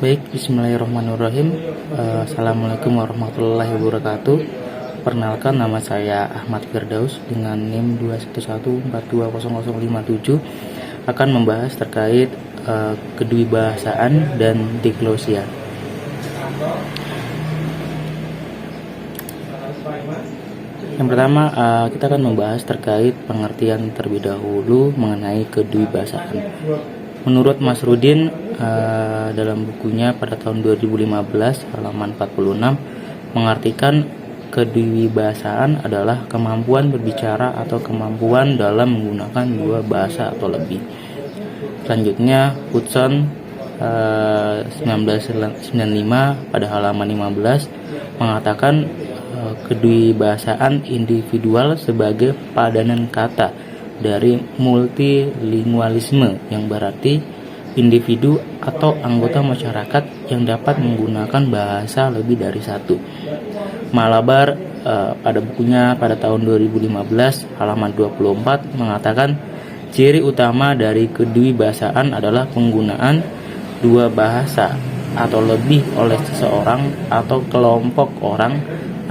Baik, bismillahirrahmanirrahim. Assalamualaikum warahmatullahi wabarakatuh. Perkenalkan, nama saya Ahmad Firdaus dengan NIM 211420057 akan membahas terkait kedwibahasaan dan diglosia. Yang pertama, kita akan membahas terkait pengertian terlebih dahulu mengenai kedwibahasaan. Menurut Mas Rudin, dalam bukunya pada tahun 2015 halaman 46 mengartikan kedwibahasaan adalah kemampuan berbicara atau kemampuan dalam menggunakan dua bahasa atau lebih. Selanjutnya, Hudson 1995 pada halaman 15 mengatakan kedwibahasaan individual sebagai padanan kata dari multilingualisme, yang berarti individu atau anggota masyarakat yang dapat menggunakan bahasa lebih dari satu. Malabar pada bukunya pada tahun 2015 halaman 24 mengatakan ciri utama dari kedwibahasaan adalah penggunaan dua bahasa atau lebih oleh seseorang atau kelompok orang,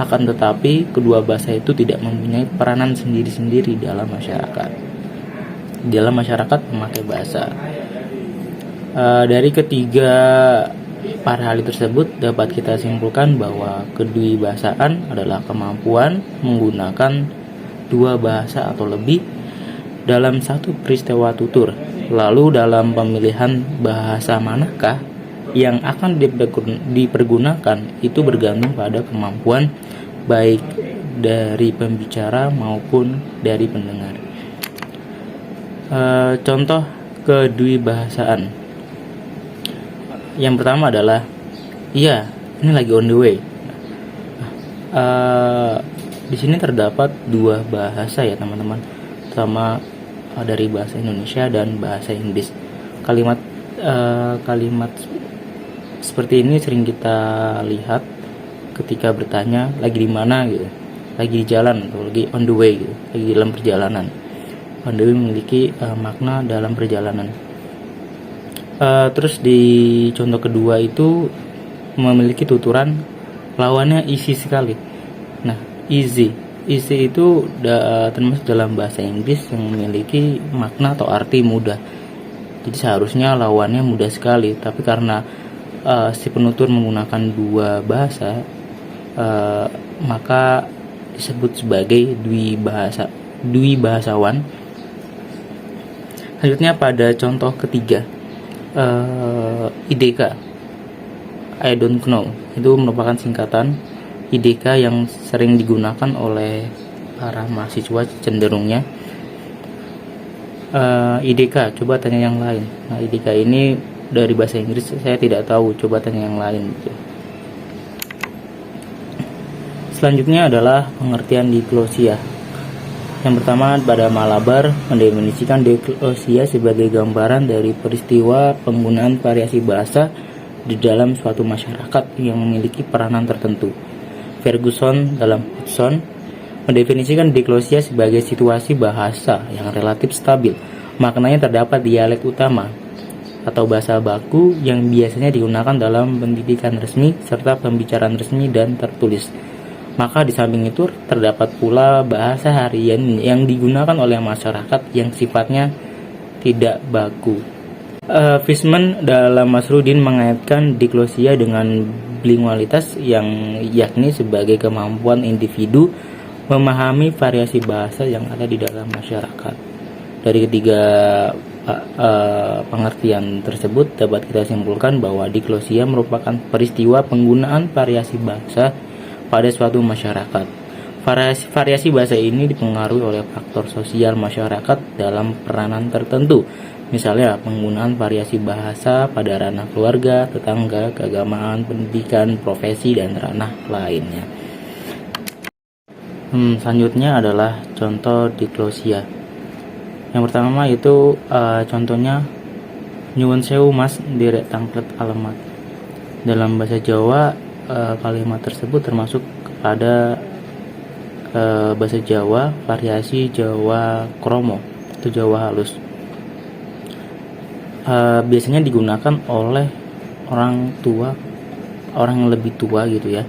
akan tetapi kedua bahasa itu tidak mempunyai peranan sendiri-sendiri dalam masyarakat. Dalam masyarakat memakai bahasa. Dari ketiga para hal tersebut dapat kita simpulkan bahwa kedwibahasaan adalah kemampuan menggunakan dua bahasa atau lebih dalam satu peristiwa tutur. Lalu dalam pemilihan bahasa manakah yang akan dipergunakan itu bergantung pada kemampuan baik dari pembicara maupun dari pendengar. Contoh kedwibahasaan yang pertama adalah iya, ini lagi on the way. Di sini terdapat dua bahasa ya teman-teman, sama dari bahasa Indonesia dan bahasa Inggris. Kalimat seperti ini sering kita lihat ketika bertanya lagi di mana gitu, lagi di jalan atau lagi on the way gitu, lagi dalam perjalanan. On the way memiliki makna dalam perjalanan. Terus di contoh kedua itu memiliki tuturan lawannya easy sekali. Nah, easy itu termasuk dalam bahasa Inggris yang memiliki makna atau arti mudah. Jadi seharusnya lawannya mudah sekali, tapi karena si penutur menggunakan dua bahasa, maka disebut sebagai dwibahasawan. Selanjutnya pada contoh ketiga, IDK, I don't know, itu merupakan singkatan IDK yang sering digunakan oleh para mahasiswa cenderungnya. IDK, coba tanya yang lain. Nah, IDK ini dari bahasa Inggris saya tidak tahu, coba tanya yang lain gitu. Selanjutnya adalah pengertian diglosia. Yang pertama, pada Malabar mendefinisikan diglosia sebagai gambaran dari peristiwa penggunaan variasi bahasa di dalam suatu masyarakat yang memiliki peranan tertentu. Ferguson dalam Hudson mendefinisikan diglosia sebagai situasi bahasa yang relatif stabil. Maknanya terdapat dialek utama atau bahasa baku yang biasanya digunakan dalam pendidikan resmi serta pembicaraan resmi dan tertulis. Maka di samping itu terdapat pula bahasa harian yang digunakan oleh masyarakat yang sifatnya tidak baku. Fishman dalam Masrudin mengaitkan diglosia dengan bilingualitas, yang yakni sebagai kemampuan individu memahami variasi bahasa yang ada di dalam masyarakat. Dari ketiga pengertian tersebut dapat kita simpulkan bahwa diglosia merupakan peristiwa penggunaan variasi bahasa pada suatu masyarakat. Variasi bahasa ini dipengaruhi oleh faktor sosial masyarakat dalam peranan tertentu. Misalnya penggunaan variasi bahasa pada ranah keluarga, tetangga, keagamaan, pendidikan, profesi, dan ranah lainnya. Selanjutnya adalah contoh diglosia. Yang pertama itu contohnya nyuwun sewu mas direk tangklet alamat. Dalam bahasa Jawa kalimat tersebut termasuk kepada bahasa Jawa variasi Jawa kromo atau Jawa halus. Biasanya digunakan oleh orang tua, orang yang lebih tua gitu ya,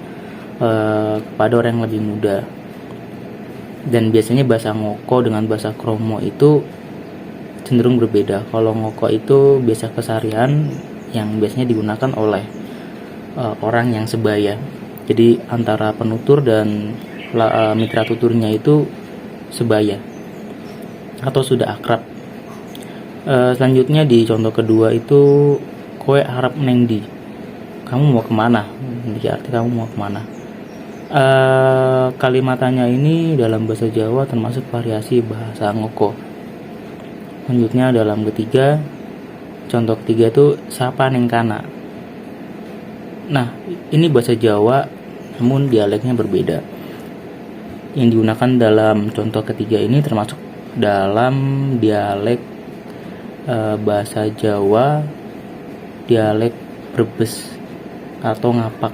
kepada orang yang lebih muda. Dan biasanya bahasa ngoko dengan bahasa kromo itu cenderung berbeda. Kalau ngoko itu biasa keseharian yang biasanya digunakan oleh orang yang sebaya. Jadi antara penutur dan mitra tuturnya itu sebaya atau sudah akrab. Selanjutnya di contoh kedua itu kowe arep neng ndi, kamu mau kemana, jadi arti kamu mau kemana. Kalimatannya ini dalam bahasa Jawa termasuk variasi bahasa ngoko. Selanjutnya dalam ketiga, contoh ketiga itu sapa neng kana. Nah, ini bahasa Jawa namun dialeknya berbeda. Yang digunakan dalam contoh ketiga ini termasuk dalam dialek bahasa Jawa, dialek Brebes atau Ngapak.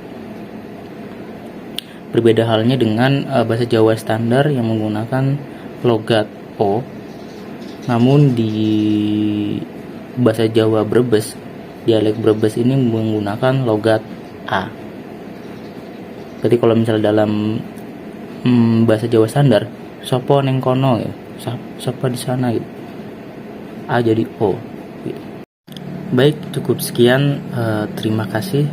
Berbeda halnya dengan bahasa Jawa standar yang menggunakan logat O. Namun di bahasa Jawa Brebes, dialek Brebes ini menggunakan logat A. Berarti kalau misalnya dalam bahasa Jawa standar, sopo neng kono ya, sopo di sana gitu, A jadi O. Baik, cukup sekian. Terima kasih.